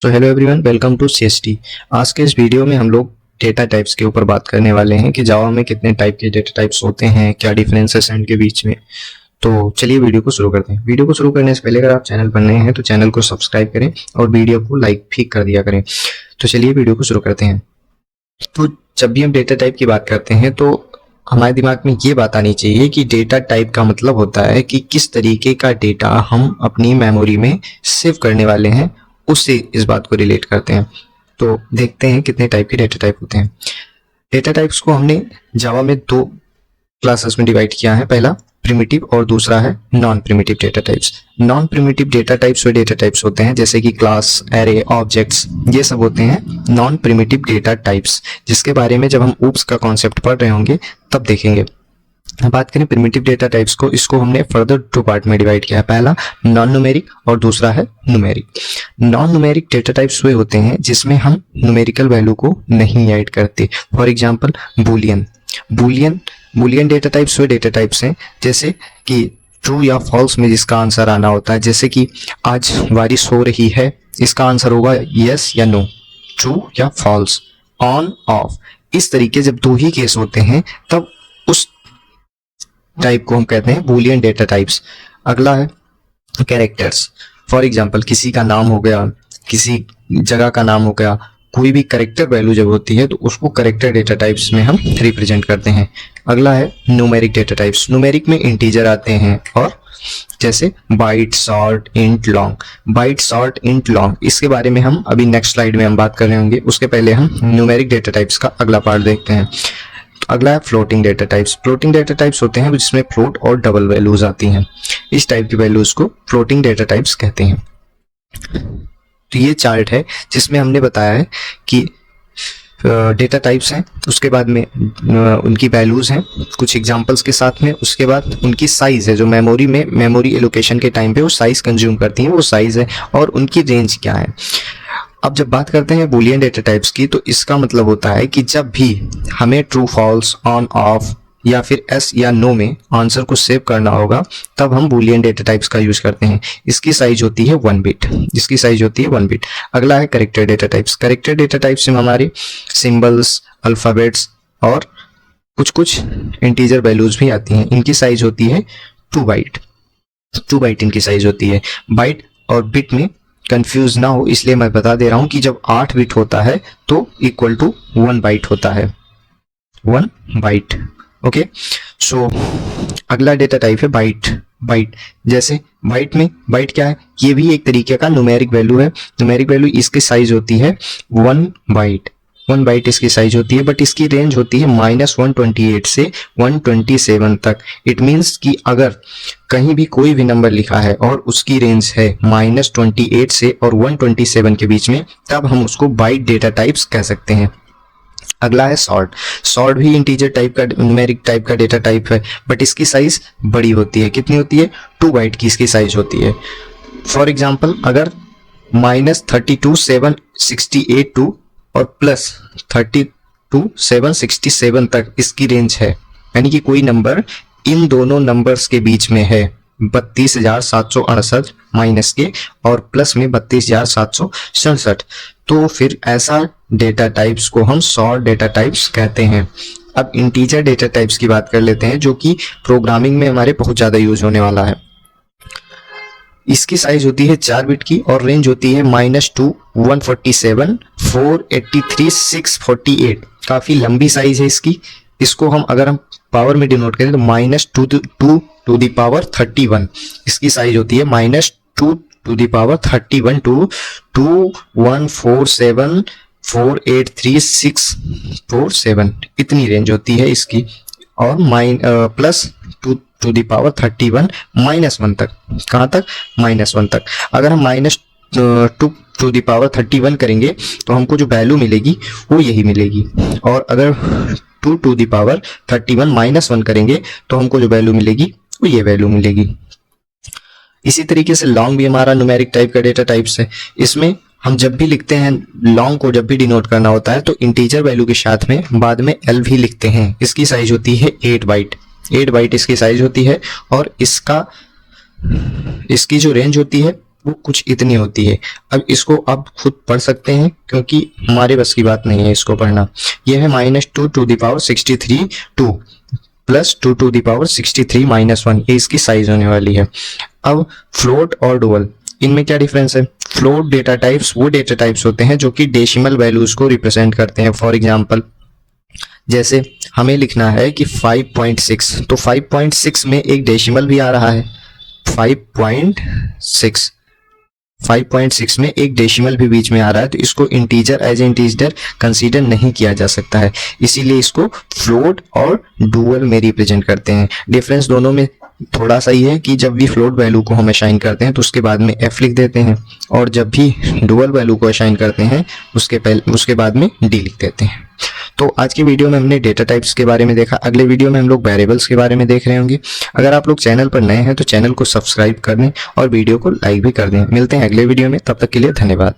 तो hello everyone, welcome to CST. आज के इस वीडियो में हम लोग डेटा टाइप्स के ऊपर बात करने वाले हैं कि जावा में कितने टाइप के डेटा टाइप्स होते हैं, क्या डिफरेंसेस हैं इनके बीच में। तो चलिए वीडियो को शुरू करते हैं। वीडियो को शुरू करने से पहले अगर आप चैनल पर नए हैं तो चैनल को सब्सक्राइब करें और वीडियो को लाइक भी कर दिया करें। तो चलिए वीडियो को शुरू करते हैं। तो जब भी हम डेटा टाइप की बात करते हैं तो हमारे दिमाग में ये बात आनी चाहिए कि डेटा टाइप का मतलब होता है कि किस तरीके का डेटा हम अपनी मेमोरी में सेव करने वाले हैं, उससे इस बात को रिलेट करते हैं। तो देखते हैं कितने टाइप के डेटा टाइप होते हैं। डेटा टाइप्स को हमने जावा में दो क्लासेस में डिवाइड किया है, पहला प्रिमिटिव और दूसरा है non primitive data types. Non primitive data types वे डेटा टाइप्स होते हैं जैसे कि क्लास, एरे, ऑब्जेक्ट्स, ये सब होते हैं नॉन प्रिमिटिव डेटा टाइप्स, जिसके बारे में जब हम ऊप्स का कॉन्सेप्ट पढ़ रहे होंगे तब देखेंगे। बात करें प्रिमिटिव डेटा टाइप्स को, इसको हमने फर्दर टू पार्ट में डिवाइड किया है, पहला नॉन न्यूमेरिक और दूसरा है numeric. Non numeric data types वे होते हैं जिसमें हम न्यूमेरिकल वैल्यू को नहीं ऐड करते। For example Boolean. Boolean data types वे डेटा टाइप्स हैं जैसे कि ट्रू या फॉल्स में जिसका आंसर आना होता है, जैसे कि आज बारिश हो रही है, इसका आंसर होगा यस या नो, ट्रू या फॉल्स, ऑन ऑफ। इस तरीके जब दो ही केस होते हैं तब उस टाइप को हम कहते हैं बूलियन डेटा टाइप्स। अगला है कैरेक्टर्स। फॉर एग्जांपल किसी का नाम हो गया, किसी जगह का नाम हो गया, कोई भी कैरेक्टर वैल्यू जब होती है तो उसको कैरेक्टर डेटा टाइप्स में हम रिप्रेजेंट करते हैं। अगला है न्यूमेरिक डेटा टाइप्स। न्यूमेरिक में इंटीजर आते हैं और जैसे byte, short, int, long. Byte, short, int, long, इसके बारे में हम अभी नेक्स्ट स्लाइड में हम बात कर रहे होंगे। उसके पहले हम न्यूमेरिक डेटा टाइप्स का अगला पार्ट देखते हैं। अगला है floating data types. Floating data types होते हैं जिसमें फ्लोट और डबल वैल्यूज आती हैं। इस टाइप की वैल्यूज को फ्लोटिंग डेटा टाइप्स कहते हैं। तो ये चार्ट है जिसमें हमने बताया है कि डेटा टाइप्स हैं, उसके बाद में उनकी वैल्यूज हैं कुछ एग्जांपल्स के साथ में, उसके बाद उनकी साइज है जो मेमोरी में मेमोरी एलोकेशन के टाइम पे वो साइज कंज्यूम करती हैं, वो साइज है, और उनकी रेंज क्या है। अब जब बात करते हैं बूलियन डेटा टाइप्स की तो इसका मतलब होता है कि जब भी हमें ट्रू, फॉल्स, ऑन, ऑफ या फिर एस या नो में आंसर को सेव करना होगा तब हम बूलियन डेटा टाइप्स का यूज करते हैं। इसकी साइज होती है 1 बिट। इसकी साइज होती है 1 बिट। अगला है character data types. Character data types में हमारे सिंबल्स, अल्फाबेट्स और कुछ इंटीजर वैल्यूज भी आती हैं। इनकी साइज होती है 2 बाइट। 2 बाइट इनकी साइज होती है। बाइट और बिट में कंफ्यूज ना हो इसलिए मैं बता दे रहा हूं कि जब 8 बिट होता है तो इक्वल टू 1 बाइट होता है, 1 बाइट। ओके, सो अगला डेटा टाइप है बाइट। जैसे बाइट में, बाइट क्या है, ये भी एक तरीके का न्यूमेरिक वैल्यू है। न्यूमेरिक वैल्यू, इसकी साइज होती है 1 बाइट। 1 बाइट इसकी साइज होती है, बट इसकी रेंज होती है -128 से 127 तक। इट मीन्स कि अगर कहीं भी कोई भी नंबर लिखा है और उसकी रेंज है -28 से और 127 के बीच में, तब हम उसको बाइट डेटा टाइप्स कह सकते हैं। अगला है सॉर्ट। सॉर्ट भी इंटीजर टाइप का, न्यूमेरिक टाइप का डेटा टाइप है, बट इसकी साइज बड़ी होती है। कितनी होती है? 2 बाइट की इसकी साइज होती है। फॉर एग्जाम्पल अगर -32,768 टू और +32,767 तक इसकी रेंज है, यानी कि कोई नंबर इन दोनों नंबर्स के बीच में है, 32,768 माइनस के और प्लस में 32,767, तो फिर ऐसा डेटा टाइप्स को हम सॉर्ट डेटा टाइप्स कहते हैं। अब इंटीजर डेटा टाइप्स की बात कर लेते हैं जो कि प्रोग्रामिंग में हमारे बहुत ज्यादा यूज होने वाला है। इसकी साइज होती है 4 बिट की और रेंज होती है -2, 147, 483, 648। काफी लंबी साइज है इसकी। इसको हम अगर हम पावर में डिनोट करें तो -2 टू द पावर 31 इसकी साइज होती है। -2 टू द पावर 31 टू 2147 483 इतनी रेंज होती है इसकी। और +2 टू द पावर 31 -1 तक। कहाँ तक? -1 तक। अगर हम -2 टू द पावर 31 करेंगे तो हमको जो वैल्यू मिलेगी वो यही मिलेगी, और अगर 2 टू द पावर 31 -1 करेंगे तो हमको जो वैल्यू मिलेगी वो ये वैल्यू मिलेगी। इसी तरीके से लॉन्ग भी हमारा न्यूमेरिक टाइप का डेटा टाइप्स है। इसमें हम जब भी लिखते हैं, लॉन्ग को जब भी डिनोट करना होता है तो इंटीजर वैल्यू के साथ में बाद में एल भी लिखते हैं। इसकी साइज होती है 8 बाइट। 8 बाइट इसकी साइज होती है और इसकी जो रेंज होती है वो कुछ इतनी होती है। अब इसको आप खुद पढ़ सकते हैं क्योंकि हमारे बस की बात नहीं है इसको पढ़ना। यह है -2 2 प्लस 2 -1, ये इसकी साइज होने वाली है। अब फ्लोट और डुअल, इनमें क्या डिफरेंस है? फ्लोट डेटा टाइप्स वो डेटा टाइप्स होते हैं जो कि डेसिमल वैल्यूज को रिप्रेजेंट करते हैं। फॉर एग्जांपल जैसे हमें लिखना है कि 5.6, तो 5.6 में एक डेसिमल भी आ रहा है। 5.6 में एक डेसिमल भी बीच में आ रहा है, तो इसको इंटीजर एज इंटीजर कंसीडर नहीं किया जा सकता है, इसीलिए इसको फ्लोट और डुअल में रिप्रेजेंट करते हैं। डिफरेंस दोनों में थोड़ा सा ही है कि जब भी फ्लोट वैल्यू को हम असाइन करते हैं तो उसके बाद में f लिख देते हैं, और जब भी डुअल वैल्यू को असाइन करते हैं उसके बाद में d लिख देते हैं। तो आज की वीडियो में हमने डेटा टाइप्स के बारे में देखा। अगले वीडियो में हम लोग वेरिएबल्स के बारे में देख रहे होंगे। अगर आप लोग चैनल पर नए हैं तो चैनल को सब्सक्राइब कर दें और वीडियो को लाइक भी कर दें। मिलते हैं अगले वीडियो में, तब तक के लिए धन्यवाद।